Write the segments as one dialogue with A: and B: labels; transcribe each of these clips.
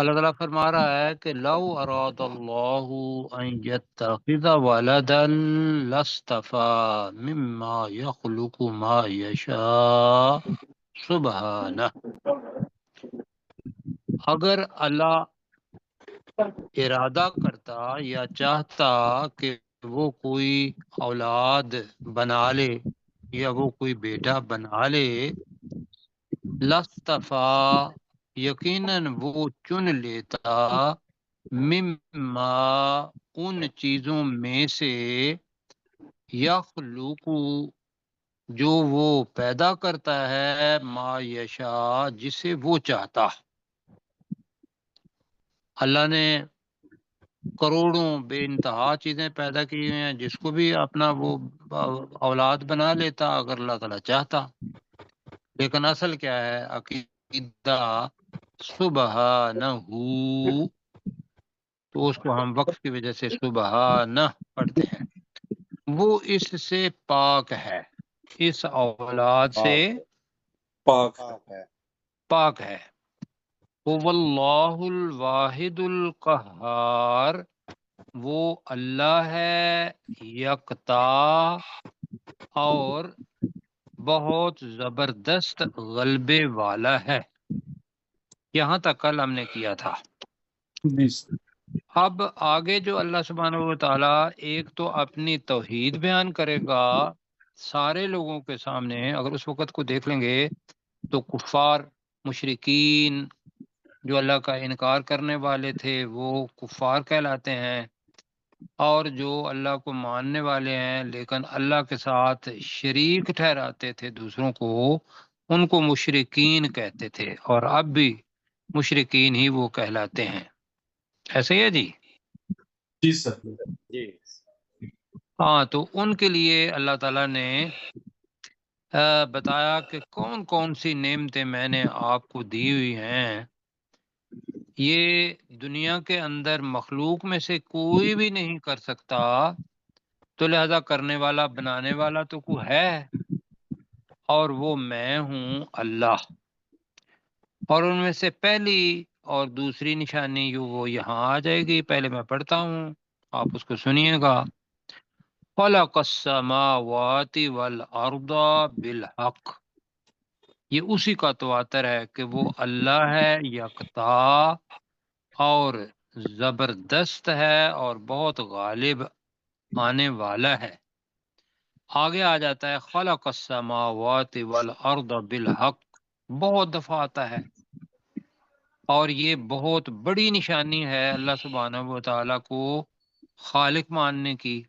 A: اللہ تعالیٰ فرما رہا ہے کہ لو اراد اللہ ان یتخذ ولدا لاصطفى مما يخلق ما یشاء سبحانہ، اگر اللہ ارادہ کرتا یا چاہتا کہ وہ کوئی اولاد بنا لے یا وہ کوئی بیٹا بنا لے، لاصطفیٰ یقیناً وہ چن لیتا، مما ان چیزوں میں سے، یخلق جو وہ پیدا کرتا ہے، ما یشاء جسے وہ چاہتا۔ اللہ نے کروڑوں بے انتہا چیزیں پیدا کی ہوئی ہیں، جس کو بھی اپنا وہ اولاد بنا لیتا اگر اللہ تعالیٰ چاہتا۔ لیکن اصل کیا ہے؟ عقیدہ سبحانہ، تو اس کو ہم وقف کی وجہ سے سبحانہ پڑھتے ہیں۔ وہ اس سے پاک ہے، اس اولاد سے
B: پاک ہے۔
A: پاک ہے۔ هو اللہ الواحد القہار، وہ اللہ ہے یکتا اور بہت زبردست غلبے والا ہے۔ یہاں تک کل ہم نے کیا تھا۔ اب آگے جو اللہ سبحانہ و تعالیٰ ایک تو اپنی توحید بیان کرے گا سارے لوگوں کے سامنے، اگر اس وقت کو دیکھ لیں گے تو کفار مشرکین جو اللہ کا انکار کرنے والے تھے وہ کفار کہلاتے ہیں، اور جو اللہ کو ماننے والے ہیں لیکن اللہ کے ساتھ شریک ٹھہراتے تھے دوسروں کو، ان کو مشرکین کہتے تھے، اور اب بھی مشرکین ہی وہ کہلاتے ہیں۔ ایسے ہی ہے جی؟
B: جی سر۔
C: جی
A: ہاں، تو ان کے لیے اللہ تعالیٰ نے بتایا کہ کون کون سی نعمتیں میں نے آپ کو دی ہوئی ہیں، یہ دنیا کے اندر مخلوق میں سے کوئی بھی نہیں کر سکتا، تو لہذا کرنے والا بنانے والا تو کوئی ہے، اور وہ میں ہوں اللہ۔ اور ان میں سے پہلی اور دوسری نشانی وہ یہاں آ جائے گی، پہلے میں پڑھتا ہوں، آپ اس کو سنیے گا۔ خلق السماوات والارض بالحق، یہ اسی کا تواتر ہے کہ وہ اللہ ہے یکتا اور زبردست ہے اور بہت غالب آنے والا ہے۔ آگے آ جاتا ہے خلق السماوات والارض بالحق، بہت دفعہ آتا ہے، اور یہ بہت بڑی نشانی ہے اللہ سبحانہ و تعالیٰ کو خالق ماننے کی۔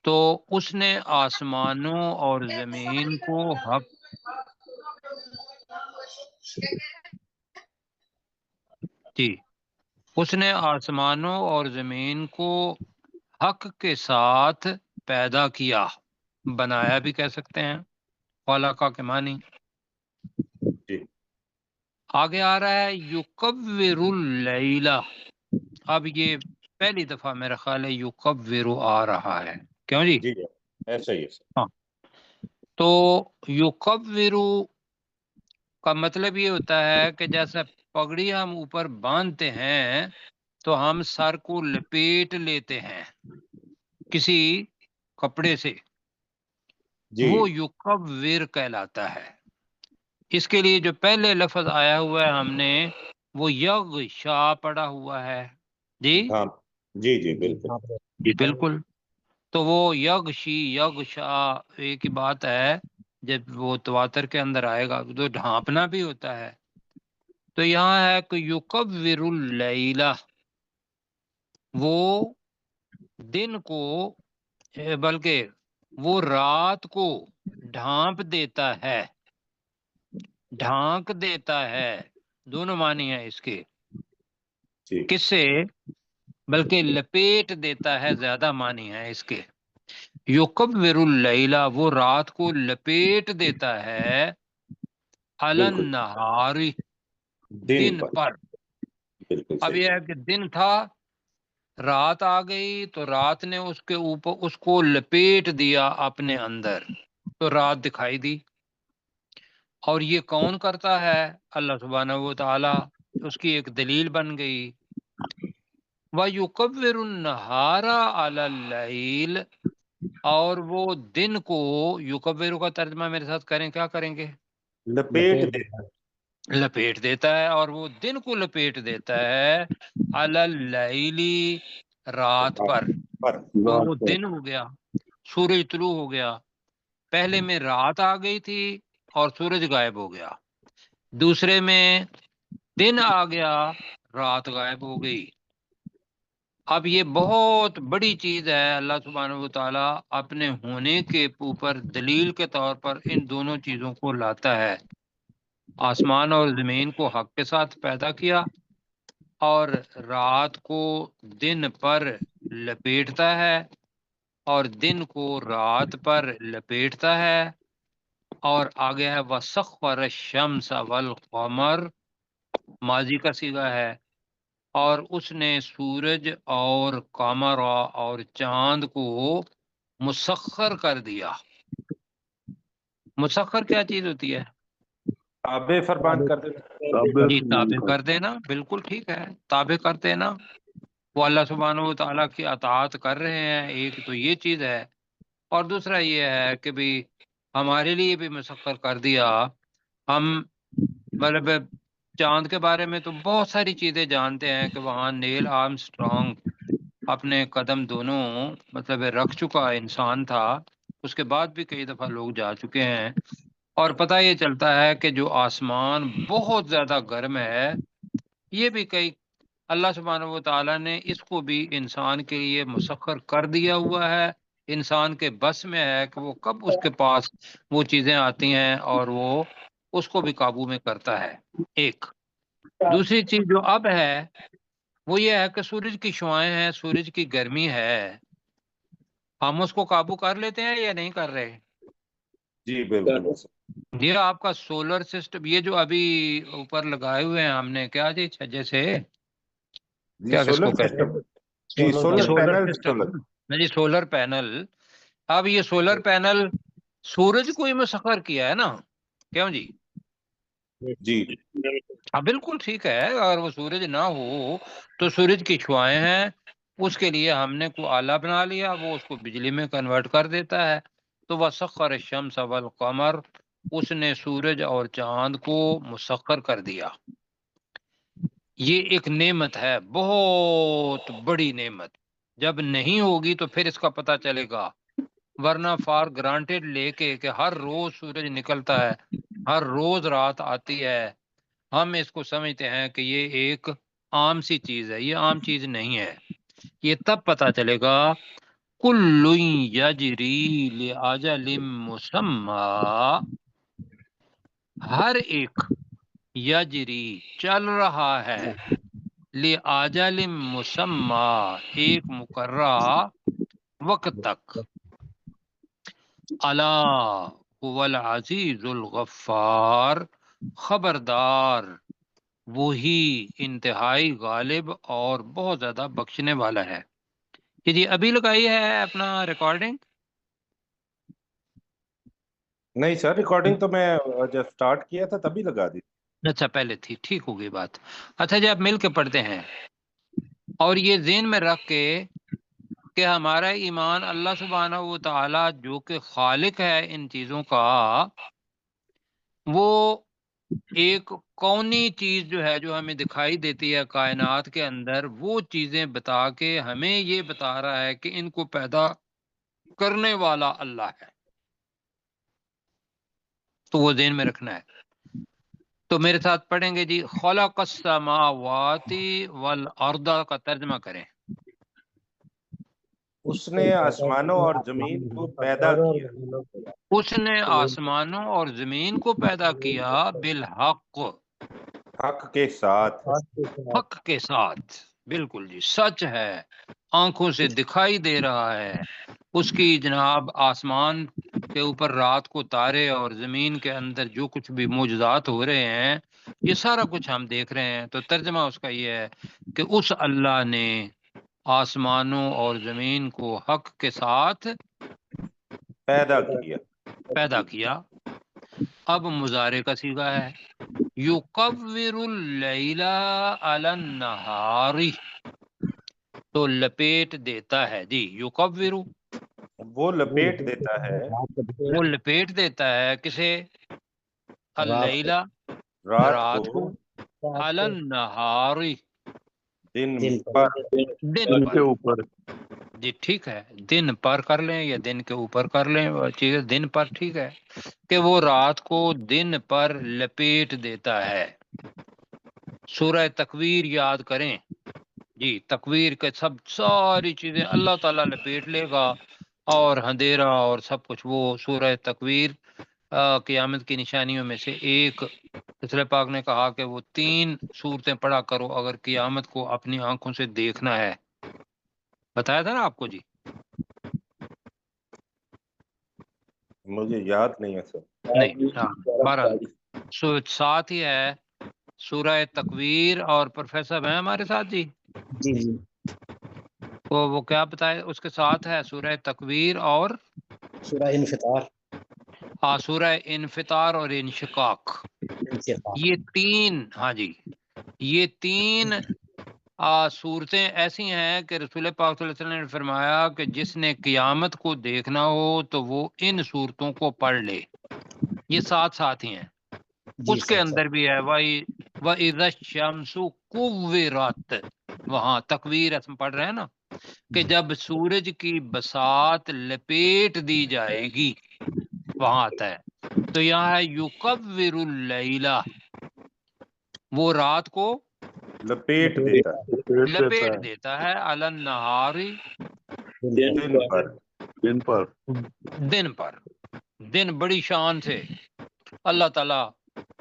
A: تو اس نے آسمانوں اور زمین کو حق، جی، اس نے آسمانوں اور زمین کو حق کے ساتھ پیدا کیا، بنایا بھی کہہ سکتے ہیں، خلقہ کے معنی۔
C: جی
A: آگے آ رہا ہے یکور اللیل، اب یہ پہلی دفعہ میرا خیال ہے یکور آ رہا ہے، کیوں جی؟
C: جی ایسا ہی ہے۔
A: ہاں، تو یکور کا مطلب یہ ہوتا ہے کہ جیسا پگڑی ہم اوپر باندھتے ہیں تو ہم سر کو لپیٹ لیتے ہیں کسی کپڑے سے،
C: جی
A: وہ یکور کہلاتا ہے۔ اس کے لیے جو پہلے لفظ آیا ہوا ہے ہم نے وہ یغشا پڑا ہوا ہے، جی
C: ہاں جی جی بالکل
A: جی بالکل۔ تو وہ یغشی یغشا ایک ہی بات ہے، جب وہ تواتر کے اندر آئے گا تو ڈھانپنا بھی ہوتا ہے۔ تو یہاں ہے کہ یکور اللیل، وہ دن کو بلکہ وہ رات کو ڈھانپ دیتا ہے، ڈھانک دیتا ہے، دونوں معنی ہیں اس کے۔
C: ٹھیک
A: کس سے؟ بلکہ لپیٹ دیتا ہے، زیادہ معنی ہے اس کے۔ یکور اللیل، وہ رات کو لپیٹ دیتا ہے، علی
C: بالکل
A: النہار، دن پر۔
C: بالکل
A: اب یہ
C: صحیح۔
A: ہے کہ دن تھا، رات آ گئی تو رات نے اس کے اوپر اس کو لپیٹ دیا اپنے اندر، تو رات دکھائی دی۔ اور یہ کون کرتا ہے؟ اللہ سبحانہ و تعالی، اس کی ایک دلیل بن گئی۔ وَيُكَوِّرُ النَّهَارَ عَلَى اللَّيْلِ، اور وہ دن کو، یکبر کا ترجمہ میرے ساتھ کریں، کیا کریں گے؟
C: لپیٹ دے،
A: لپیٹ دیتا ہے، اور وہ دن کو لپیٹ دیتا ہے علی اللیل، رات پر۔ تو وہ دن ہو گیا، سورج طلوع ہو گیا، پہلے میں رات آ گئی تھی اور سورج غائب ہو گیا، دوسرے میں دن آ گیا، رات غائب ہو گئی۔ اب یہ بہت بڑی چیز ہے، اللہ سبحانہ و تعالیٰ اپنے ہونے کے اوپر دلیل کے طور پر ان دونوں چیزوں کو لاتا ہے۔ آسمان اور زمین کو حق کے ساتھ پیدا کیا، اور رات کو دن پر لپیٹتا ہے، اور دن کو رات پر لپیٹتا ہے، اور آگے ہے وَسَخَّرَ الشَّمْسَ وَالْقَمَرَ، ماضی کا صیغہ ہے، اور اس نے سورج اور قمر اور چاند کو مسخر کر دیا۔ مسخر کیا چیز ہوتی ہے؟
C: تابع فرمان کر دینا۔
A: جی، تابع کر دینا، بالکل ٹھیک ہے، تابع کر دینا۔ وہ اللہ سبحانہ و تعالیٰ کی اطاعت کر رہے ہیں، ایک تو یہ چیز ہے، اور دوسرا یہ ہے کہ بھی ہمارے لیے بھی مسخر کر دیا۔ ہم مطلب چاند کے بارے میں تو بہت ساری چیزیں جانتے ہیں کہ وہاں نیل آرمسٹرانگ اپنے قدم دونوں مطلب رکھ چکا انسان تھا، اس کے بعد بھی کئی دفعہ لوگ جا چکے ہیں، اور پتہ یہ چلتا ہے کہ جو آسمان بہت زیادہ گرم ہے، یہ بھی کئی اللہ سبحانہ و تعالیٰ نے اس کو بھی انسان کے لیے مسخر کر دیا ہوا ہے۔ انسان کے بس میں ہے کہ وہ کب اس کے پاس وہ چیزیں آتی ہیں اور وہ اس کو بھی قابو میں کرتا ہے۔ ایک دوسری چیز جو اب ہے وہ یہ ہے کہ سورج کی شعاعیں ہیں، سورج کی گرمی ہے، ہم اس کو قابو کر لیتے ہیں یا نہیں کر رہے؟
C: جی بالکل،
A: یہ آپ کا سولر سسٹم، یہ جو ابھی اوپر لگائے ہوئے ہیں ہم نے، کیا جی چھجے سے کیا کس کو کہتے ہیں؟
C: جی سولر
A: سولر
C: پینل،
A: سسٹم، جی سولر پینل۔ اب یہ سولر پینل سورج کو ہی مسخر کیا ہے نا، کیوں جی؟
C: جی
A: ہاں بالکل ٹھیک ہے، اگر وہ سورج نہ ہو تو سورج کی شعاعیں ہیں، اس کے لیے ہم نے کوئی آلہ بنا لیا، وہ اس کو بجلی میں کنورٹ کر دیتا ہے۔ تو وَسَخَّرَ الشَّمْسَ وَالْقَمَرَ، اس نے سورج اور چاند کو مسخر کر دیا۔ یہ ایک نعمت ہے، بہت بڑی نعمت، جب نہیں ہوگی تو پھر اس کا پتہ چلے گا، ورنہ فار گرانٹیڈ لے کے کہ ہر روز سورج نکلتا ہے، ہر روز رات آتی ہے، ہم اس کو سمجھتے ہیں کہ یہ ایک عام سی چیز ہے۔ یہ عام چیز نہیں ہے، یہ تب پتہ چلے گا کل یجری لاجل مسمی، ہر ایک یجری چل رہا ہے، لاجل مسمی ایک مقررہ وقت تک، الا هو العزیز الغفار، خبردار وہی انتہائی غالب اور بہت زیادہ بخشنے والا ہے۔ جی ابھی لگائی ہے اپنا ریکارڈنگ؟
C: نہیں سر، ریکارڈنگ تو میں جب سٹارٹ کیا تھا تبھی لگا دی۔
A: اچھا پہلے تھی، ٹھیک ہو گئی بات۔ اچھا جی، آپ مل کے پڑھتے ہیں، اور یہ ذہن میں رکھ کے کہ ہمارا ایمان اللہ سبحانہ و تعالی جو کہ خالق ہے ان چیزوں کا، وہ ایک کونی چیز جو ہے جو ہمیں دکھائی دیتی ہے کائنات کے اندر، وہ چیزیں بتا کے ہمیں یہ بتا رہا ہے کہ ان کو پیدا کرنے والا اللہ ہے، تو وہ ذہن میں رکھنا ہے۔ تو میرے ساتھ پڑھیں گے جی، خلق السماوات والارض کا ترجمہ کریں۔
C: اس نے آسمانوں اور زمین کو پیدا کیا،
A: اس نے آسمانوں اور زمین کو پیدا کیا بالحق،
C: حق کے ساتھ،
A: حق کے ساتھ، بالکل جی، سچ ہے، آنکھوں سے دکھائی دے رہا ہے۔ اس کی جناب آسمان کے اوپر رات کو تارے اور زمین کے اندر جو کچھ بھی معجزات ہو رہے ہیں، یہ سارا کچھ ہم دیکھ رہے ہیں۔ تو ترجمہ اس کا یہ ہے کہ اس اللہ نے آسمانوں اور زمین کو حق کے ساتھ
C: پیدا کیا۔
A: پیدا کیا۔ اب مضارع کا صیغہ ہے، یکور اللیل علی النہار، تو لپیٹ دیتا ہے جی، یکور
C: وہ لپیٹ دیتا ہے
A: وہ لپیٹ دیتا ہے کسے؟ اللیل رات کو، علی النہار
C: دن
D: دن
C: پر
A: دن پر، جی ٹھیک ہے، دن پر کر لیں یا دن کے اوپر کر لیں، چیز دن پر ٹھیک ہے، کہ وہ رات کو دن پر لپیٹ دیتا ہے۔ سورہ تکویر یاد کریں جی، تکویر کے ساری چیزیں اللہ تعالیٰ لپیٹ لے گا، اور اندھیرا اور سب کچھ، وہ سورہ تکویر قیامت کی نشانیوں میں سے ایک۔ رسول پاک نے کہا کہ وہ 3 سورتیں پڑھا کرو اگر قیامت کو اپنی آنکھوں سے دیکھنا ہے، بتایا تھا نا آپ کو جی؟
C: مجھے یاد نہیں ہے سر۔
A: نہیں، بہرحال ساتھ ہی ہے سورہ تکویر، اور پروفیسر ہیں ہمارے ساتھ جی،
D: جی جی
A: وہ کیا بتائے اس کے ساتھ ہے؟ سورہ تکویر اور
D: سورہ انفطار،
A: سورہ انفطار اور انشقاق، یہ 3، ہاں جی، یہ 3 صورتیں ایسی ہیں کہ رسول پاک صلی اللہ علیہ وسلم نے فرمایا کہ جس نے قیامت کو دیکھنا ہو تو وہ ان صورتوں کو پڑھ لے۔ یہ ساتھ ہی ہیں،
D: جی
A: اس کے اندر بھی ہے وَإِذَا الشَّمْسُ كُوِّرَتْ، وہاں تکویر ہم پڑھ رہے ہیں نا، کہ جب سورج کی بساط لپیٹ دی جائے گی، وہاں آتا ہے۔ تو یہاں ہے یکور اللیل، وہ رات کو
C: لپیٹ دیتا ہے
A: لپیٹ دیتا ہے، علی النہار
C: دن پر۔
A: دن پر، دن بڑی شان سے اللہ تعالیٰ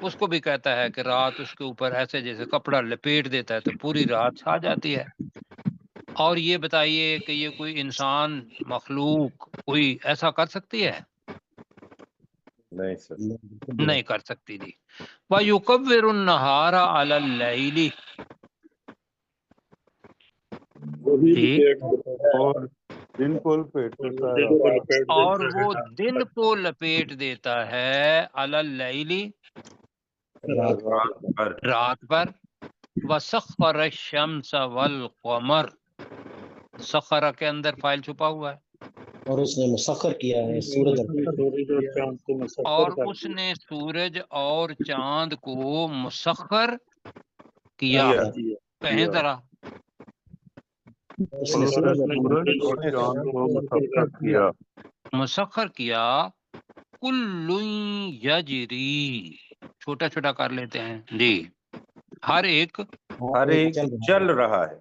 A: اس کو بھی کہتا ہے کہ رات اس کے اوپر ایسے جیسے کپڑا لپیٹ دیتا ہے تو پوری رات چھا جاتی ہے۔ اور یہ بتائیے کہ یہ کوئی انسان مخلوق کوئی ایسا کر سکتی ہے؟
C: نہیں سر۔
A: نہیں کر سکتی جی۔ وَيُكَوِّرُ النَّهَارَ عَلَى اللَّيْلِ،
E: اور دن کو لپیٹ دیتا ہے،
A: اور وہ دن کو لپیٹ دیتا ہے، علی اللیل
C: رات پر۔
A: رات پر، وسخر الشمس والقمر، سخر کے اندر فائل چھپا ہوا ہے،
D: اور اس نے مسخر کیا ہے سورج
A: اور اس نے سورج اور چاند کو مسخر کیا۔ کہیں ذرا،
D: اس نے سورج
E: سورج اور چاند کو مسخر کیا،
A: مسخر کیا، کل یجری، چھوٹا چھوٹا کر لیتے ہیں جی، ہر ایک
C: چل رہا ہے۔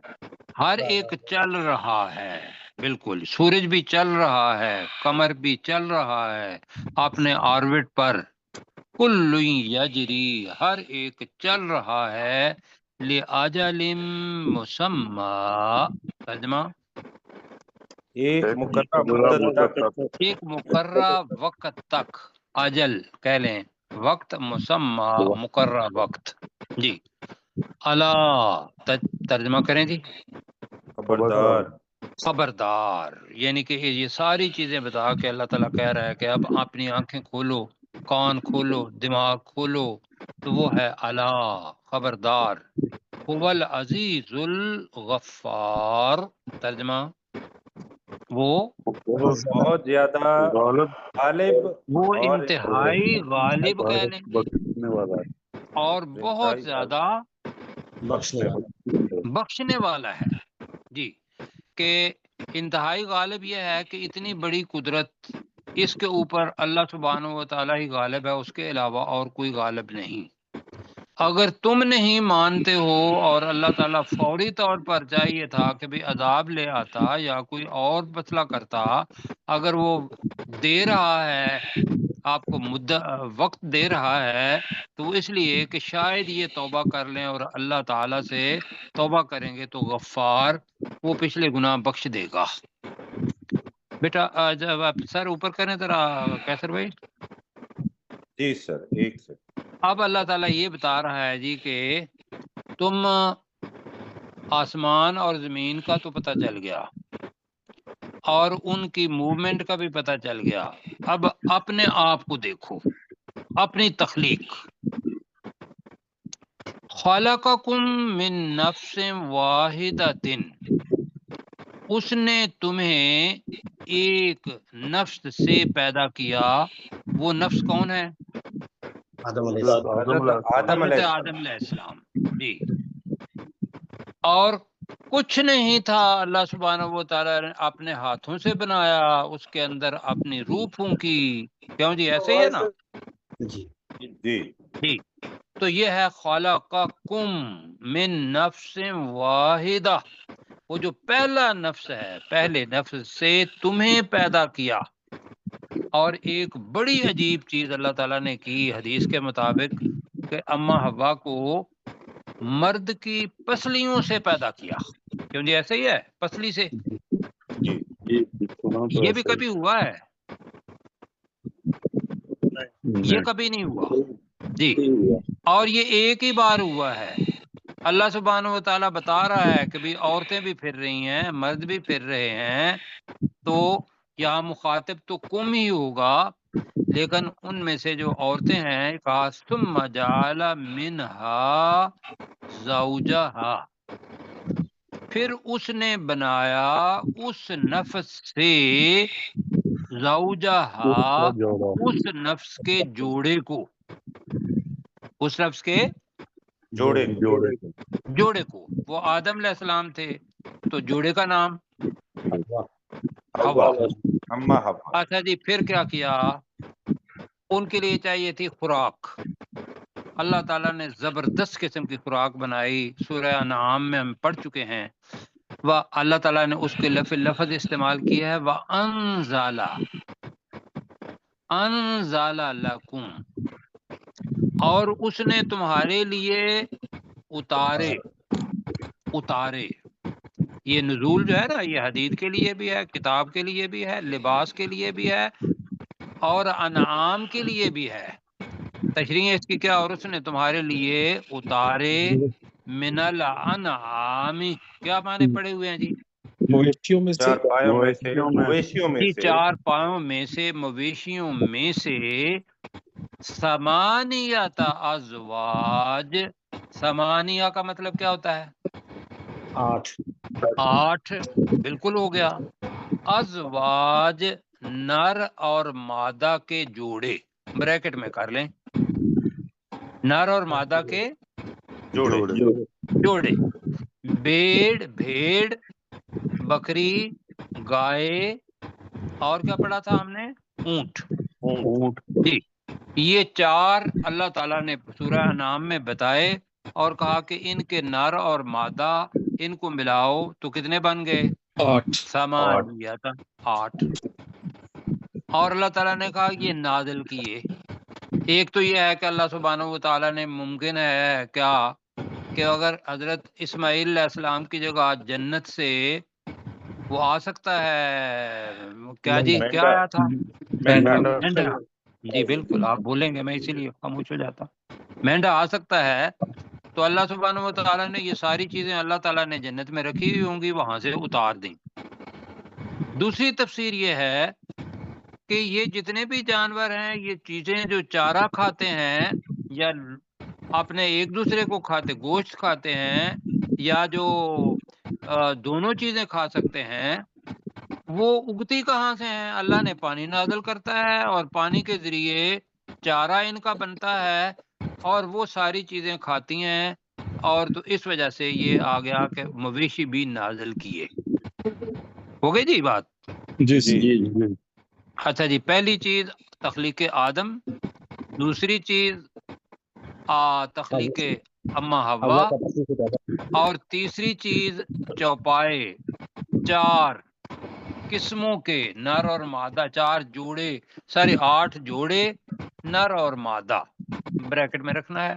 A: ہر ایک چل رہا ہے، بالکل، سورج بھی چل رہا ہے، قمر بھی چل رہا ہے اپنے آربٹ پر، کل یجری، ہر ایک چل رہا ہے، لِأَجَلٍ مُّسَمًّى، ترجمہ
C: ایک مقررہ مدت تک۔
A: ایک مقررہ وقت تک، اجل کہہ لیں، وقت، مسمى مقررہ وقت جی۔ اللہ، ترجمہ کریں جی،
C: خبردار۔
A: خبردار، یعنی کہ یہ ساری چیزیں بتا کے اللہ تعالیٰ کہہ رہا ہے کہ اب اپنی آنکھیں کھولو، کان کھولو، دماغ کھولو، تو وہ ہے اللہ، خبردار، هو العزیز الغفار، ترجمہ وہ
C: بہت زیادہ غالب
A: وہ
C: اور
A: انتہائی غالب کہہ لیں،
E: بخشنے والا ہے،
A: اور بہت زیادہ
D: بخشنے والا۔
A: بخشنے والا ہے جی، کہ انتہائی غالب یہ ہے کہ اتنی بڑی قدرت اس کے اوپر اللہ سبحانہ و تعالیٰ ہی غالب ہے، اس کے علاوہ اور کوئی غالب نہیں۔ اگر تم نہیں مانتے ہو، اور اللہ تعالیٰ فوری طور پر چاہیے تھا کہ بھی عذاب لے آتا یا کوئی اور مسئلہ کرتا، اگر وہ دے رہا ہے آپ کو وقت دے رہا ہے تو اس لیے کہ شاید یہ توبہ کر لیں اور اللہ تعالیٰ سے توبہ کریں گے تو غفار، وہ پچھلے گناہ بخش دے گا۔ بیٹا جب آپ سر اوپر کریں ذرا کیسر بھائی۔
C: جی سر، ایک سر۔
A: اب اللہ تعالیٰ یہ بتا رہا ہے جی کہ تم آسمان اور زمین کا تو پتہ چل گیا، اور ان کی موومنٹ کا بھی پتہ چل گیا، اب اپنے آپ کو دیکھو، اپنی تخلیق، خلقکم من نفس واحدۃ، اس نے تمہیں ایک نفس سے پیدا کیا. وہ نفس کون ہے؟
D: آدم علیہ السلام.
C: حضرت آدم علیہ
A: حضرت
C: السلام.
A: آدم علیہ السلام. جی. اور کچھ نہیں تھا، اللہ سبحانہ و تعالیٰ نے اپنے ہاتھوں سے بنایا، اس کے اندر اپنی روح پھونکی. کیوں جی؟ ایسے ہی ہے نا
D: جی
C: جی
A: جی. تو یہ ہے خلقکم من نفس واحدہ، وہ جو پہلا نفس ہے، پہلے نفس سے تمہیں پیدا کیا. اور ایک بڑی عجیب چیز اللہ تعالیٰ نے کی حدیث کے مطابق کہ اما حوا کو مرد کی پسلیوں سے پیدا کیا. کیوں جی؟ ایسے ہی ہے، پسلی سے.
C: جی
A: یہ بھی کبھی ہوا ہے؟ یہ کبھی نہیں ہوا. جی. اور یہ ایک ہی بار ہوا ہے. اللہ سبحانہ و تعالیٰ بتا رہا ہے کہ بھی عورتیں بھی پھر رہی ہیں، مرد بھی پھر رہے ہیں، تو یہاں مخاطب تو کم ہی ہوگا، لیکن ان میں سے جو عورتیں ہیں کہا ثم جعل منہا زوجہا، پھر اس نے بنایا اس نفس سے زوجہا، اس نفس کے جوڑے کو، اس نفس کے جوڑے کو. وہ آدم علیہ السلام تھے تو جوڑے کا نام ہوا.
C: اما حوا.
A: اچھا جی. پھر کیا کیا؟ ان کے لیے چاہیے تھی خوراک. اللہ تعالیٰ نے زبردست قسم کی خوراک بنائی. سورہ انعام میں ہم پڑھ چکے ہیں. اللہ تعالیٰ نے اس کے لفظ استعمال کیا ہے وَأَنزَلَ، انزل لکم، اور اس نے تمہارے لیے اتارے. یہ نزول جو ہے نا، یہ حدید کے لیے بھی ہے، کتاب کے لیے بھی ہے، لباس کے لیے بھی ہے، اور انعام کے لیے بھی ہے. تشریح اس کی کیا؟ اور اس نے تمہارے لیے اتارے من الانعام. کیا معنی پڑے ہوئے ہیں جی؟
B: مویشیوں میں سے،
C: چار پایوں میں سے، مویشیوں میں
A: جی.
C: سے،
A: چار پاؤں میں سے، مویشیوں میں سے، ثمانیت ازواج. ثمانیہ کا مطلب کیا ہوتا ہے؟ 8. بالکل ہو گیا. ازواج نر اور مادہ کے جوڑے، بریکٹ میں کر لیں، نر اور مادہ کے جوڑے. بھیڑ، بکری، گائے، اور کیا پڑھا تھا ہم نے؟ اونٹ. جی. یہ 4 اللہ تعالیٰ نے سورہ انعام میں بتائے اور کہا کہ ان کے نر اور مادہ ان کو ملاؤ تو کتنے بن گئے؟
B: 8.
A: ثمانیت، 8. اور اللہ تعالیٰ نے کہا یہ نازل کیے. ایک تو یہ ہے کہ اللہ سبحانہ و تعالیٰ نے، ممکن ہے کیا کہ اگر حضرت اسماعیل علیہ السلام کی جگہ جنت سے وہ آ سکتا ہے، کیا جی؟ کیا آیا تھا؟ مینڈا. جی بالکل، آپ بولیں گے میں اسی لیے خاموش ہو جاتا. مینڈا آ سکتا ہے، تو اللہ سبحانہ و تعالیٰ نے یہ ساری چیزیں اللہ تعالیٰ نے جنت میں رکھی ہوئی ہوں گی، وہاں سے اتار دیں. دوسری تفسیر یہ ہے کہ یہ جتنے بھی جانور ہیں، یہ چیزیں جو چارہ کھاتے ہیں یا اپنے ایک دوسرے کو کھاتے، گوشت کھاتے ہیں، یا جو دونوں چیزیں کھا سکتے ہیں، وہ اگتی کہاں سے ہیں؟ اللہ نے پانی نازل کرتا ہے اور پانی کے ذریعے چارہ ان کا بنتا ہے اور وہ ساری چیزیں کھاتی ہیں. اور تو اس وجہ سے یہ آ گیا کہ مویشی بھی نازل کیے. ہو گئی جی بات؟
B: جی
A: اچھا جی. پہلی چیز تخلیق آدم، دوسری چیز تخلیق اما حوا، اور تیسری چیز چوپائے 4 قسموں کے نر اور مادہ، 4 جوڑے، سارے 8 جوڑے نر اور مادہ، بریکٹ میں رکھنا ہے.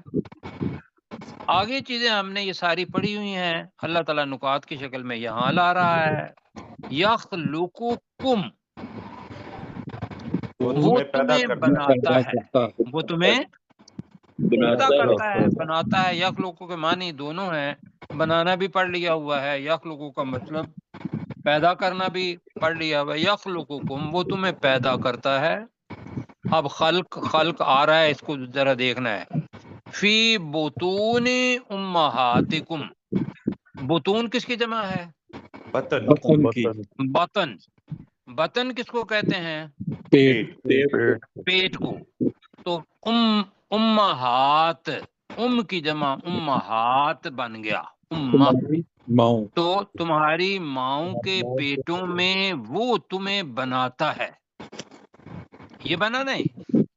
A: آگے چیزیں ہم نے یہ ساری پڑھی ہوئی ہیں. اللہ تعالیٰ نکات کی شکل میں یہاں لا رہا ہے یخلقکم، وہ تمہیں بناتا ہے، وہ تمہیں پیدا کرتا ہے، بناتا ہے. یخلقو کے معنی دونوں ہیں، بنانا بھی پڑھ لیا ہوا ہے، یخلقو کا مطلب پیدا کرنا بھی پڑھ لیا ہوا ہے. یخلقکم، وہ تمہیں پیدا کرتا ہے. اب خلق آ رہا ہے، اس کو ذرا دیکھنا ہے. فی بطون امہاتکم، بطون کس کی جمع ہے؟
C: بطن
B: بطن کی،
A: بطن، بطن کس کو کہتے ہیں؟
B: پیٹ،
E: پیٹ
A: پیٹ کو۔ تو امہات، کی جمع امہات بن گیا، امہ،
B: تمہاری ماؤں،
A: تو تمہاری ماؤں کے پیٹوں میں وہ تمہیں بناتا ہے، یہ بنا نہیں،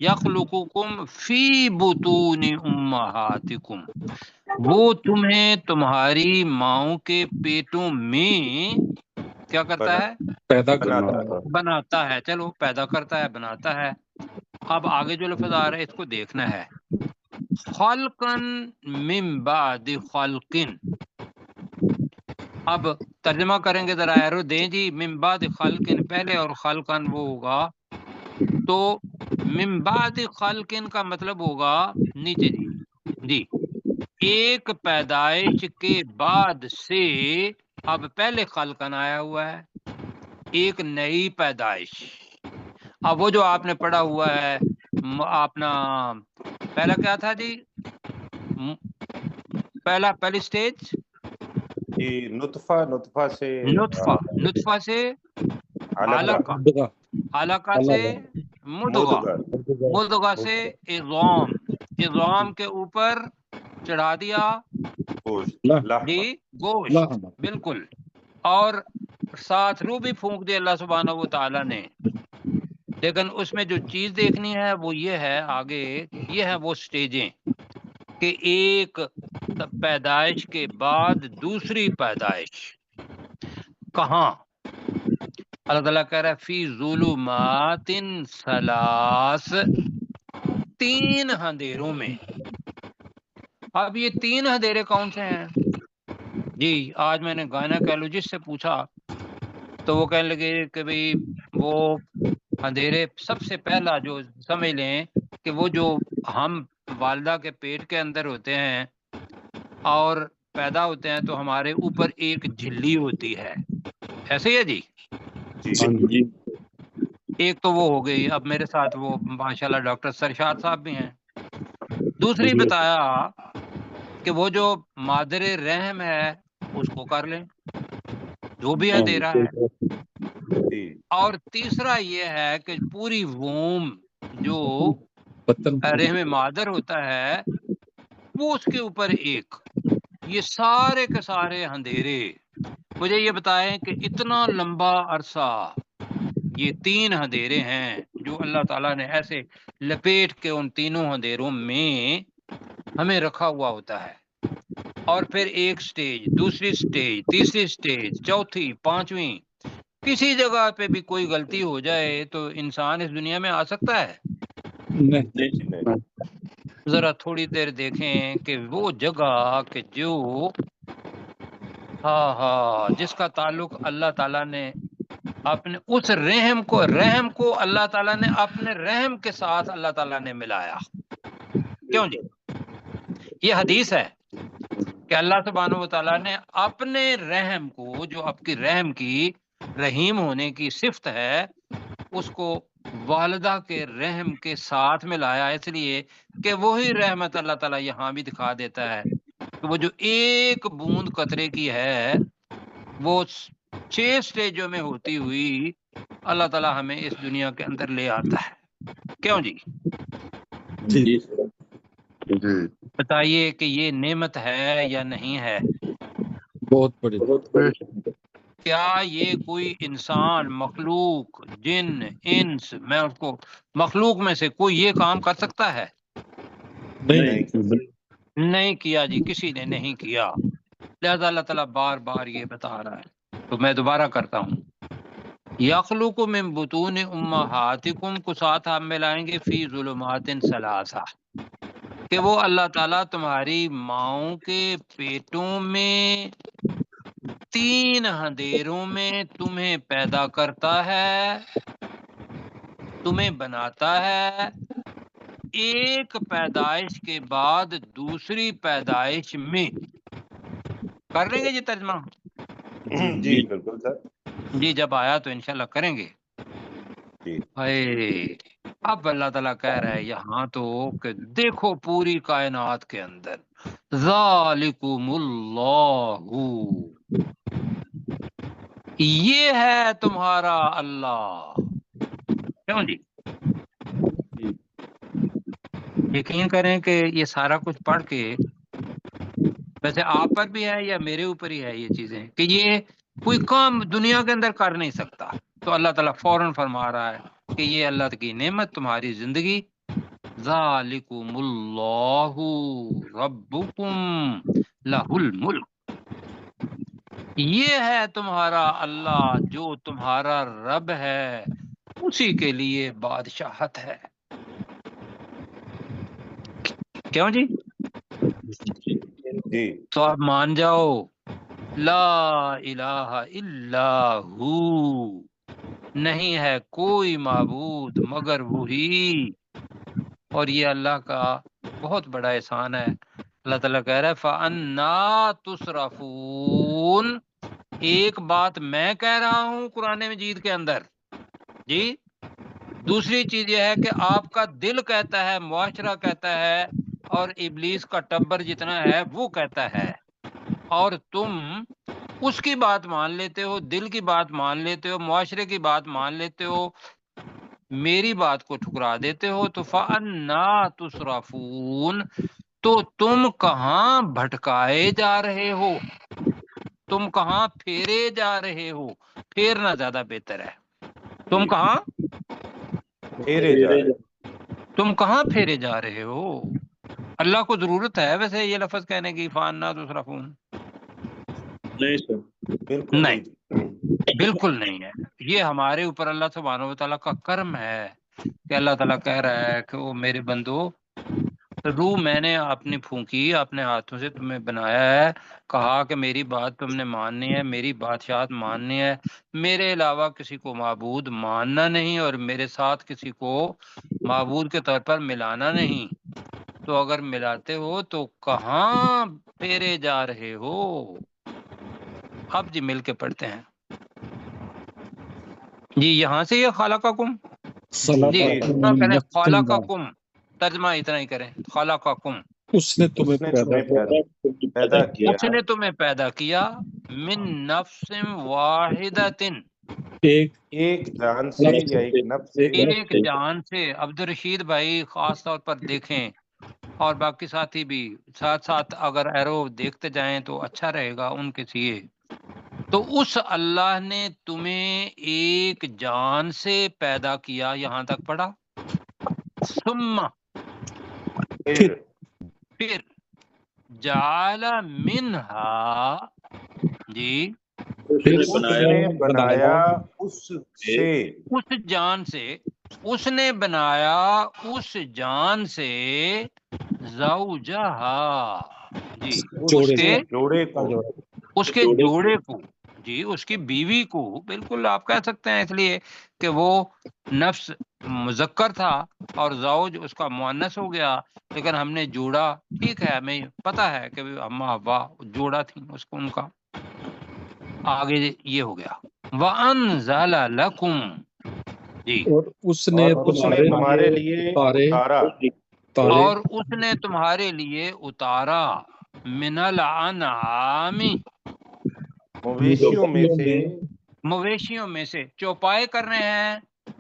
A: یخلقکم فی بطون امہاتکم، وہ تمہیں تمہاری ماؤں کے پیٹوں میں کیا کرتا ہے؟
B: پیدا کرتا
C: بناتا
B: ہے۔
A: بناتا ہے۔ چلو، پیدا کرتا ہے، بناتا ہے۔ اب آگے جو لفظ آ رہا ہے اس کو دیکھنا ہے، خلقن من بعد خلقن۔ اب ترجمہ کریں گے ذرا، ایرو دیں جی، من بعد خلقن پہلے اور خلقن وہ ہوگا، تو من بعد خلقن کا مطلب ہوگا نیچے جی، جی ایک پیدائش کے بعد سے، اب پہلے خلقن آیا ہوا ہے، ایک نئی پیدائش۔ اب وہ جو آپ نے پڑھا ہوا ہے اپنا پہلا کیا تھا جی؟ پہلی سٹیج
C: جی نطفہ سے
A: نطفہ سے علقہ،
B: مدغہ،
A: علقہ سے مدغہ، مدغہ سے عظام کے اوپر چڑھا دیا
C: گوشت،
B: لحم،
C: لحم،
A: جی گوشت،
B: لحم،
A: بالکل، اور ساتھ روح بھی پھونک دی اللہ سبحانہ و تعالیٰ نے۔ لیکن اس میں جو چیز دیکھنی ہے وہ یہ ہے، آگے یہ ہے وہ سٹیجیں کہ ایک پیدائش کے بعد دوسری پیدائش کہاں؟ اللہ تعالیٰ کہہ رہا ہے فی ظلمات ثلاث، تین اندھیروں میں۔ اب یہ تین اندھیرے کون سے ہیں جی؟ آج میں نے گائنیکالوجسٹ سے پوچھا تو وہ کہنے لگے کہ بھئی وہ اندھیرے سب سے پہلا جو سمجھ لیں کہ وہ جو ہم والدہ کے پیٹ کے اندر ہوتے ہیں اور پیدا ہوتے ہیں تو ہمارے اوپر ایک جھلی ہوتی ہے، ایسے ہی ہے جی؟
C: جی
A: ایک تو وہ ہو گئی، اب میرے ساتھ وہ ماشاءاللہ ڈاکٹر سرشاد صاحب بھی ہیں۔ دوسری بتایا کہ وہ جو مادر رحم ہے اس کو کر لیں، جو بھی اندھیرا ہے۔
C: جی
A: اور تیسرا یہ ہے کہ پوری ووم جو
B: بطن،
A: رحم مادر ہوتا ہے وہ اس کے اوپر ایک، یہ سارے کے سارے اندھیرے۔ مجھے یہ بتائیں کہ اتنا لمبا عرصہ یہ تین اندھیرے ہیں جو اللہ تعالیٰ نے ایسے لپیٹ کے ان تینوں اندھیروں میں ہمیں رکھا ہوا ہوتا ہے، اور پھر ایک سٹیج، دوسری سٹیج، تیسری سٹیج، چوتھی، پانچویں، کسی جگہ پہ بھی کوئی غلطی ہو جائے تو انسان اس دنیا میں آ سکتا ہے؟
B: نہیں،
A: ذرا تھوڑی دیر دیکھیں کہ وہ جگہ کہ جو جس کا تعلق اللہ تعالیٰ نے اپنے اس رحم کو اللہ تعالیٰ نے اپنے رحم کے ساتھ اللہ تعالیٰ نے ملایا، کیوں جی؟ یہ حدیث ہے کہ اللہ سبحانہ و تعالیٰ نے اپنے رحم کو، جو آپ کی رحم کی رحیم ہونے کی صفت ہے، اس کو والدہ کے رحم کے ساتھ ملایا، اس لیے کہ وہی رحمت اللہ تعالیٰ یہاں بھی دکھا دیتا ہے کہ وہ جو ایک بوند قطرے کی ہے وہ 6 سٹیجوں میں ہوتی ہوئی اللہ تعالیٰ ہمیں اس دنیا کے اندر لے آتا ہے، کیوں جی؟
B: جی،
A: بتائیے کہ یہ نعمت ہے یا نہیں ہے؟
B: بہت بڑی،
A: کیا یہ کوئی انسان، مخلوق، جن، انس، میں اس کو مخلوق میں سے کوئی یہ کام کر سکتا ہے؟ نہیں کیا جی، کسی نے نہیں کیا، لہذا اللہ تعالیٰ بار بار یہ بتا رہا ہے، تو میں دوبارہ کرتا ہوں، یخلق من بطون امہاتکم کو ساتھ ہم ملائیں گے فی ظلمات ثلاثہ، کہ وہ اللہ تعالیٰ تمہاری ماؤں کے پیٹوں میں تین اندھیروں میں تمہیں پیدا کرتا ہے، تمہیں بناتا ہے، ایک پیدائش کے بعد دوسری پیدائش میں۔ کر لیں گے جی ترجمہ؟
C: جی بالکل سر،
A: جی جب آیا تو انشاءاللہ کریں گے۔
C: جی
A: ہائے اب اللہ تعالیٰ کہہ رہا ہے یہاں تو کہ دیکھو پوری کائنات کے اندر ذالکم اللہ، یہ ہے تمہارا اللہ. کیوں جی؟ یقین کریں کہ یہ سارا کچھ پڑھ کے ویسے آپ پر بھی ہے یا میرے اوپر ہی ہے یہ چیزیں کہ یہ کوئی کام دنیا کے اندر کر نہیں سکتا، تو اللہ تعالیٰ فوراً فرما رہا ہے کہ یہ اللہ کی نعمت تمہاری زندگی. ذالکم اللہ ربکم لہ الملک، یہ ہے تمہارا اللہ جو تمہارا رب ہے، اسی کے لیے بادشاہت ہے. کیوں جی؟
C: جی
A: تو آپ مان جاؤ لا الہ الا ہو، نہیں ہے کوئی معبود مگر وہی. اور یہ اللہ کا بہت بڑا احسان ہے. اللہ تعالیٰ کہہ رہا ہے فَأَنَّا تُصْرَفُونَ، ایک بات میں کہہ رہا ہوں قرآن مجید کے اندر جی، دوسری چیز یہ ہے کہ آپ کا دل کہتا ہے، معاشرہ کہتا ہے، اور ابلیس کا ٹبر جتنا ہے وہ کہتا ہے، اور تم اس کی بات مان لیتے ہو، دل کی بات مان لیتے ہو، معاشرے کی بات مان لیتے ہو، میری بات کو ٹھکرا دیتے ہو. تو فَأَنَّا تُصْرَفُونَ، تو تم کہاں بھٹکائے جا رہے ہو، تم کہاں پھیرے جا رہے ہو. پھیرنا زیادہ بہتر ہے. تم کہاں
C: پھیرے جا رہے.
A: تم کہاں پھیرے جا رہے ہو. اللہ کو ضرورت ہے ویسے یہ لفظ کہنے کی فَأَنَّا تُصْرَفُونَ؟
E: نہیں سر،
C: بالکل
A: نہیں،
C: نہیں.
A: بالکل نہیں ہے. یہ ہمارے اوپر اللہ سبحانہ و تعالیٰ کا کرم ہے کہ اللہ تعالیٰ کہہ رہا ہے کہ وہ میرے بندو، روح میں نے اپنی پھونکی، اپنے ہاتھوں سے تمہیں بنایا ہے، کہا کہ میری بات تم نے ماننی ہے، میری بادشاہت ماننی ہے، میرے علاوہ کسی کو معبود ماننا نہیں، اور میرے ساتھ کسی کو معبود کے طور پر ملانا نہیں. تو اگر ملاتے ہو تو کہاں پھیرے جا رہے ہو. اب جی مل کے پڑھتے ہیں جی، یہاں سے یہ خالقکم، جی اتنا کریں خالقکم، ترجمہ اتنا ہی کریں خالقکم،
B: اس نے
C: اس
B: تمہیں
C: نے
B: پیدا
C: تمہیں پیدا کیا
A: اس نے تمہیں پیدا کیا من نفس واحدۃ،
B: ایک
C: ایک جان سے یا ایک نفس سے.
A: ایک جان سے. عبدالرشید بھائی خاص طور پر دیکھیں، اور باقی ساتھی بھی ساتھ ساتھ اگر ایرو دیکھتے جائیں تو اچھا رہے گا ان کے لیے. تو اس اللہ نے تمہیں ایک جان سے پیدا کیا، یہاں تک پڑھا. ثم، پھر جعل منہا، جی
B: پھر
C: اس نے بنایا اس سے،
A: اس جان سے، اس نے بنایا اس جان سے زوجہا، جی اس کے
C: جوڑے کو،
A: اس کے جوڑے کو، جی اس کی بیوی کو. بالکل آپ کہہ سکتے ہیں، اس لیے کہ وہ نفس مذکر تھا اور زوج اس کا مؤنث ہو گیا، لیکن ہم نے جوڑا. ٹھیک ہے، ہمیں پتہ ہے کہ اما ابا جوڑا تھی اس کو، ان کا. آگے یہ ہو گیا وَأَنزَلَ لَكُمْ، جی
B: اور اس نے
C: اور اس نے تمہارے لیے اتارا،
A: اور اس نے تمہارے لیے اتارا من الانعام،
C: مویشیوں میں سے.
A: مویشیوں میں سے. چوپائے کرنے ہیں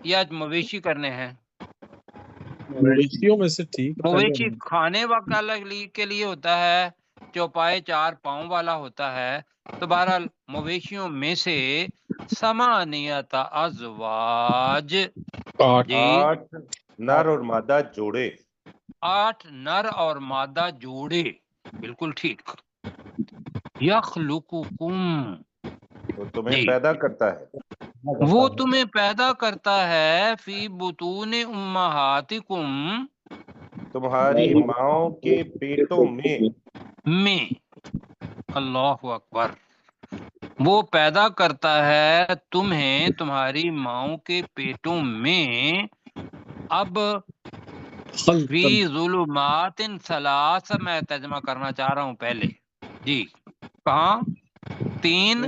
A: یا مویشی کرنے ہیں؟
B: مویشیوں میں سے. ٹھیک،
A: مویشی کھانے کے لیے ہوتا ہے، چوپائے 4 پاؤں والا ہوتا ہے. تو بہرحال مویشیوں میں سے ثمانیت ازواج، جی
C: 8 نر اور مادہ جوڑے.
A: 8 نر اور مادہ جوڑے، بالکل ٹھیک. یخلقکم،
C: وہ تمہیں پیدا کرتا ہے،
A: وہ تمہیں پیدا کرتا ہے فی بطون امہاتکم،
C: تمہاری ماؤں کے پیٹوں میں.
A: اللہ اکبر. وہ پیدا کرتا ہے تمہیں تمہاری ماؤں کے پیٹوں میں. اب فی ظلمات ثلاث میں ترجمہ کرنا چاہ رہا ہوں پہلے جی. کہاں؟ 3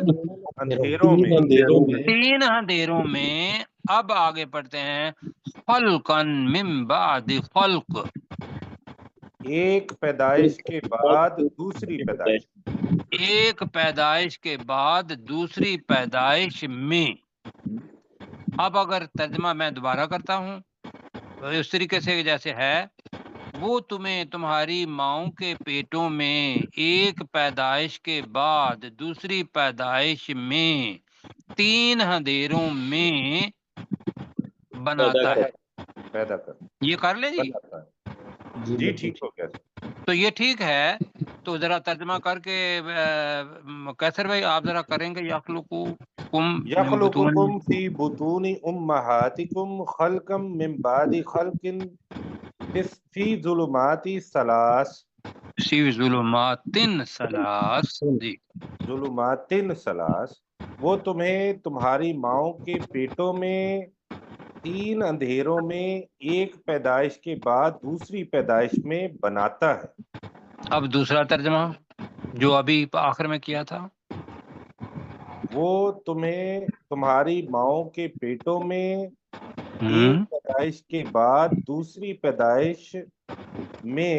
C: اندھیروں میں.
A: 3 اندھیروں میں. اب آگے پڑھتے ہیں خلقا من بعد خلق،
C: ایک پیدائش کے بعد دوسری پیدائش،
A: ایک پیدائش کے بعد دوسری پیدائش میں۔ اب اگر ترجمہ میں دوبارہ کرتا ہوں تو اس طریقے سے جیسے ہے، وہ تمہیں تمہاری ماؤں کے پیٹوں میں ایک پیدائش کے بعد دوسری پیدائش میں 3 اندھیروں میں بناتا ہے۔
C: پیدا کر
A: یہ کر لیں جی،
C: بناتا ہے۔ جی ٹھیک ہو گیا سر۔
A: تو یہ ٹھیک ہے۔ تو ذرا ترجمہ کر کے کیسر بھائی آپ ذرا کریں گے، یخلقکم من بطون
C: یخلقکم فی بطون امہاتکم خلقا من بعد خلق فی ظلمات ثلاث،
A: فی ظلمات ثلاث، جی
C: ظلمات ثلاث، وہ تمہیں تمہاری ماؤں کے پیٹوں میں 3 اندھیروں میں ایک پیدائش کے بعد دوسری پیدائش میں بناتا ہے۔
A: اب دوسرا ترجمہ جو ابھی آخر میں کیا تھا،
C: وہ تمہیں تمہاری ماؤں کے پیٹوں میں ایک پیدائش کے بعد دوسری پیدائش میں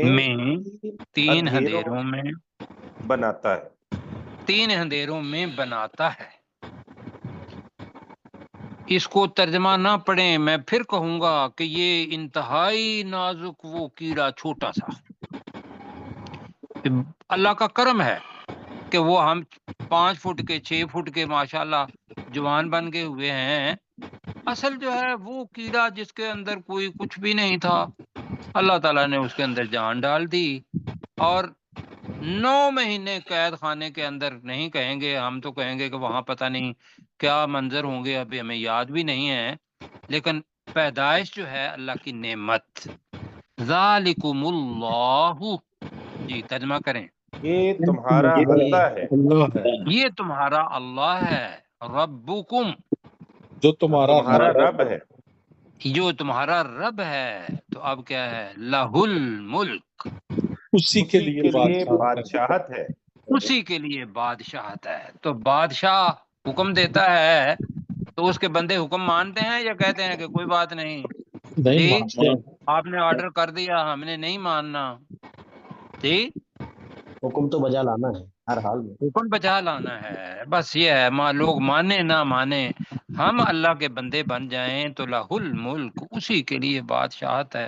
A: 3 اندھیروں میں
C: بناتا ہے،
A: 3 اندھیروں میں بناتا ہے۔ اس کو ترجمہ نہ پڑھیں، میں پھر کہوں گا کہ یہ انتہائی نازک وہ کیڑا چھوٹا سا، اللہ کا کرم ہے کہ وہ ہم 5 فٹ کے 6 فٹ کے ماشاءاللہ جوان بن گئے ہوئے ہیں۔ اصل جو ہے وہ کیڑا جس کے اندر کوئی کچھ بھی نہیں تھا، اللہ تعالیٰ نے اس کے اندر جان ڈال دی، اور 9 مہینے قید خانے کے اندر، نہیں کہیں گے ہم تو کہیں گے کہ وہاں پتہ نہیں کیا منظر ہوں گے، ابھی ہمیں یاد بھی نہیں ہے، لیکن پیدائش جو ہے اللہ کی نعمت۔ ذالکم اللہ، جی ترجمہ کریں۔
C: یہ تمہارا اللہ ہے،
B: اللہ ہے
A: یہ تمہارا اللہ ہے، ربکم،
B: جو تمہارا
C: رب ہے،
A: جو تمہارا رب ہے۔ تو اب کیا ہے؟ لہ الملک،
B: اسی کے لیے
C: بادشاہت ہے۔
A: اسی کے لیے بادشاہت ہے۔ تو بادشاہ حکم دیتا ہے تو اس کے بندے حکم مانتے ہیں یا کہتے ہیں کہ کوئی بات نہیں،
B: نہیں
A: جی
B: مانتے ہیں۔
A: آپ نے آرڈر کر دیا، ہم نے نہیں ماننا، جی
D: حکم تو بجا لانا ہے ہر حال میں۔
A: حکم بجا لانا ہے، بس یہ ہے، لوگ مانے نہ مانے، ہم اللہ کے بندے بن جائیں تو لہ الملک، اسی کے لیے بادشاہت ہے،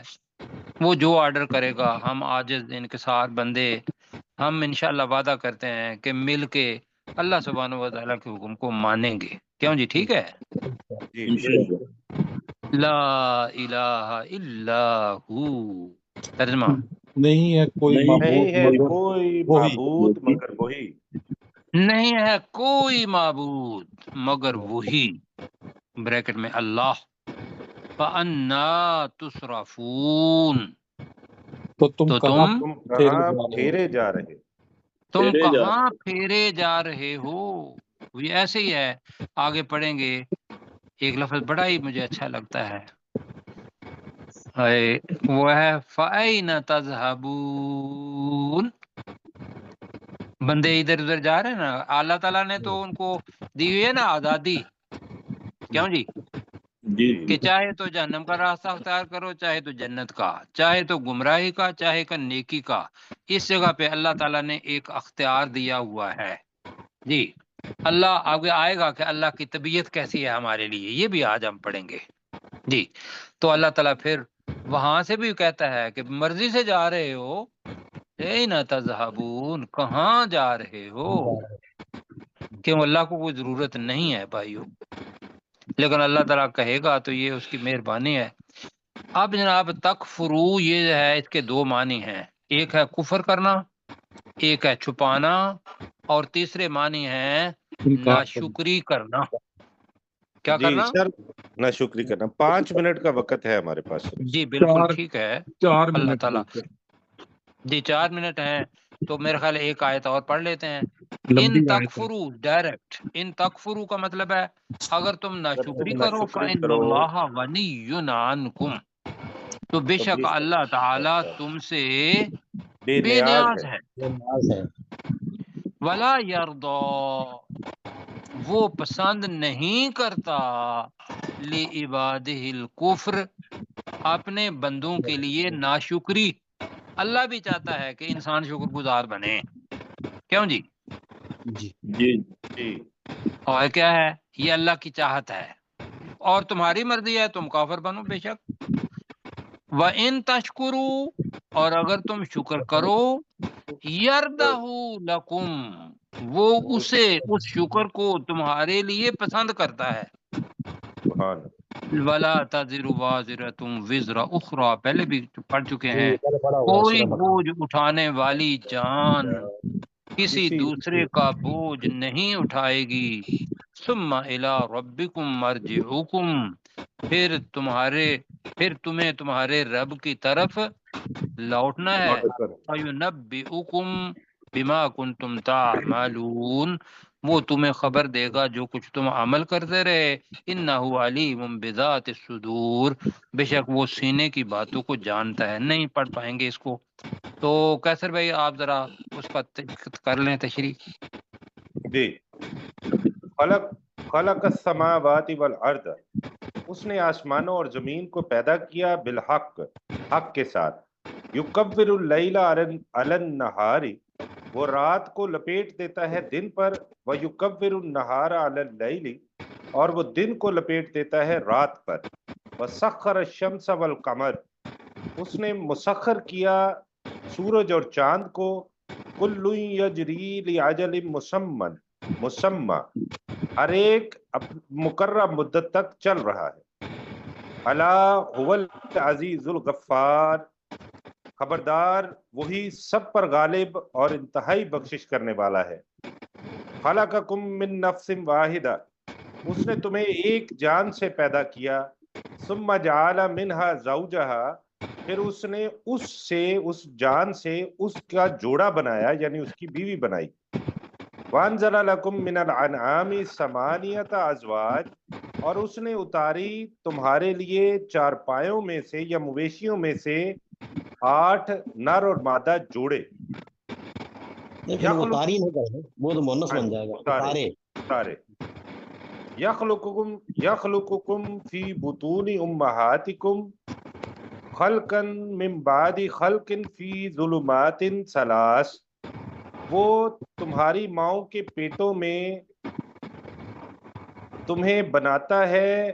A: وہ جو آرڈر کرے گا۔ ہم عاجز انکسار بندے، ہم انشاءاللہ وعدہ کرتے ہیں کہ مل کے اللہ سبحانہ و تعالیٰ کے حکم کو مانیں گے، کیوں جی؟ ٹھیک ہے۔ لا الہ الا ہو، ترجمہ
B: نہیں ہے کوئی
C: نہیں ہے
B: معبود
C: کوئی
B: وہی،
C: معبود مگر وہی،
A: نہیں ہے کوئی معبود مگر وہی، بریکٹ میں اللہ۔ فَأَنَّا تُصْرَفُونَ،
B: تو تم کہاں
C: تم کہاں پھیرے جا رہے،
A: تم کہاں پھیرے جا رہے ہو؟ یہ ایسے ہی ہے، آگے پڑھیں گے۔ ایک لفظ بڑا ہی مجھے اچھا لگتا ہے، وہ ہے فَأَيْنَ تَذْهَبُونَ، بندے ادھر ادھر جا رہے ہیں نا، اللہ تعالیٰ نے تو ان کو دی ہوئی ہے نا آزادی، کیوں جی؟ کہ چاہے تو جہنم کا راستہ اختیار کرو، چاہے تو جنت کا، چاہے تو گمراہی کا، چاہے کہ نیکی کا۔ اس جگہ پہ اللہ تعالیٰ نے ایک اختیار دیا ہوا ہے جی۔ اللہ آگے آئے گا کہ اللہ کی طبیعت کیسی ہے ہمارے لیے، یہ بھی آج ہم پڑھیں گے جی۔ تو اللہ تعالیٰ پھر وہاں سے بھی کہتا ہے کہ مرضی سے جا رہے ہو، اَيْنَ تَذْهَبُونَ، کہاں جا رہے ہو؟ کیوں اللہ کو کوئی ضرورت نہیں ہے بھائیو، لیکن اللہ تعالیٰ کہے گا تو یہ اس کی مہربانی ہے۔ اب جناب تکفرو، یہ ہے اس کے 2 معنی ہیں، ایک ہے کفر کرنا، ایک ہے چھپانا، اور تیسرے معنی ہے ناشکری کرنا۔ کیا
C: جی
A: کرنا؟
C: سر، نہ شکری کرنا۔ 5 منٹ کا وقت ہے ہمارے پاس۔
A: جی بالکل ٹھیک ہے،
B: 4
A: اللہ
B: منٹ
A: تعالیٰ جی 4 منٹ ہیں، تو میرے خیال ایک آیت اور پڑھ لیتے ہیں۔ ان
B: لمبی آیت ہے۔
A: تکفرو، ڈائریکٹ ان تکفرو کا مطلب ہے اگر تم ناشکری کرو،
C: ناشکری
A: فإن
C: کرو،
A: اللہ غنی عنکم، تو بے شک اللہ تعالیٰ تم سے
C: بے
A: بے نیاز
C: نیاز
A: ہے۔
D: یہ ناز ہے۔
A: ولا یرضا، وہ پسند نہیں کرتا، لعبادہ الکفر، اپنے بندوں کے لیے ناشکری، اللہ بھی چاہتا ہے کہ انسان شکر گزار بنے، کیوں جی؟
D: جی
C: جی
A: اور کیا ہے، یہ اللہ کی چاہت ہے، اور تمہاری مرضی ہے تم کافر بنو بے شک۔ وَإِن تَشْكُرُوا، اور اگر تم شکر کرو، يَرْضَهُ لَكُمْ، وہ اسے، اس شکر کو تمہارے لیے پسند کرتا ہے۔
C: سبحان
A: وَلَا تَزِرُ وَازِرَةٌ وِزْرَ أُخْرَى، پہلے بھی پڑھ چکے
D: جی
A: ہیں،
D: پہلے پڑھا ہوا ہے
A: کوئی
D: سورہ بقرہ۔
A: بوجھ اٹھانے والی جان کسی
C: کسی
A: دوسرے کا بوجھ نہیں اٹھائے گی۔ ثم الی ربکم مرجعکم، پھر تمہیں تمہارے رب کی طرف لوٹنا ہے۔ فینبئکم بما کنتم تعملون، وہ تمہیں خبر دے گا جو کچھ تم عمل کرتے رہے۔ انہ علیم بذات الصدور، بے شک وہ سینے کی باتوں کو جانتا ہے۔ نہیں پڑھ پائیں گے اس کو، تو کیسر بھائی آپ ذرا اس پر کر لیں تشریح۔
C: جی خلق السماوات والارض، اس نے آسمانوں اور زمین کو پیدا کیا بالحق، حق کے ساتھ۔ یکبر اللیل علی النہار، وہ رات کو لپیٹ دیتا ہے دن پر، ویکبر النہار علی اللیل، اور وہ دن کو لپیٹ دیتا ہے رات پر۔ وسخر الشمس والقمر، اس نے مسخر کیا سورج اور چاند کو، کل یجری لعجل مسمى، ہر ایک مقررہ مدت تک چل رہا ہے۔ الا هو العزیز الغفار، خبردار وہی سب پر غالب اور انتہائی بخشش کرنے والا ہے۔ خلقکم من نفس واحدہ، اس نے تمہیں ایک جان سے پیدا کیا۔ ثم جعل منها زوجها، پھر اس نے اس جان سے اس کا جوڑا بنایا، یعنی اس کی بیوی بنائی۔ وانزل لکم من الانعام ثمانیۃ ازواج، اور اس نے اتاری تمہارے لیے چارپایوں میں سے یا مویشیوں میں سے 8 نر اور مادہ جوڑے۔
D: نہیں پھر وہ تاری نہیں کرے، وہ تو مونس بن جائے گا، تارے۔
C: یخلقکم فی بطون امہاتکم خلقا من بعد خلق فی ظلمات ثلاث، وہ تمہاری ماؤں کے پیٹوں میں تمہیں بناتا ہے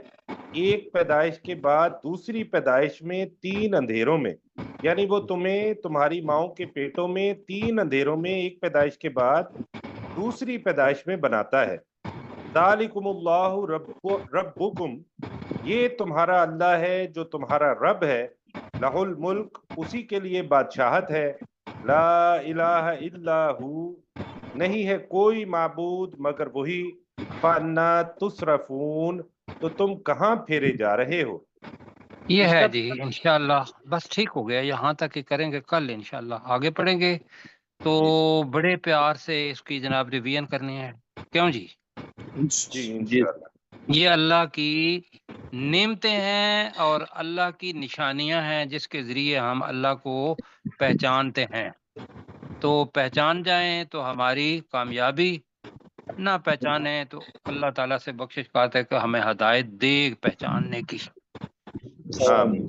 C: ایک پیدائش کے بعد دوسری پیدائش میں 3 اندھیروں میں، یعنی وہ تمہیں تمہاری ماؤں کے پیٹوں میں 3 اندھیروں میں ایک پیدائش کے بعد دوسری پیدائش میں بناتا ہے۔ ذالکم اللہ ربکم، یہ تمہارا اللہ ہے جو تمہارا رب ہے۔ لہ الملک، اسی کے لیے بادشاہت ہے۔ لا الہ الا ہو، نہیں ہے کوئی معبود مگر وہی۔ فَأَنَّا تُصْرَفُونَ، تو تم کہاں پھیرے جا رہے ہو؟
A: یہ ہے جی انشاءاللہ، بس ٹھیک ہو گیا، یہاں تک کہ کریں گے، کل انشاءاللہ آگے پڑھیں گے۔ تو بڑے پیار سے اس کی جناب ریویژن کرنی ہے، کیوں جی؟
C: جی انشاءاللہ۔
A: یہ اللہ کی نعمتیں ہیں اور اللہ کی نشانیاں ہیں جس کے ذریعے ہم اللہ کو پہچانتے ہیں۔ تو پہچان جائیں تو ہماری کامیابی، نہ پہچانے تو اللہ تعالیٰ سے بخشش پاتے ہے کہ ہمیں ہدایت دے پہچاننے کی۔
C: آمین۔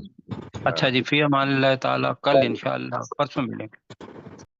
A: اچھا جی، فی امان اللہ تعالیٰ، کل انشاءاللہ، پرسوں ملیں گے۔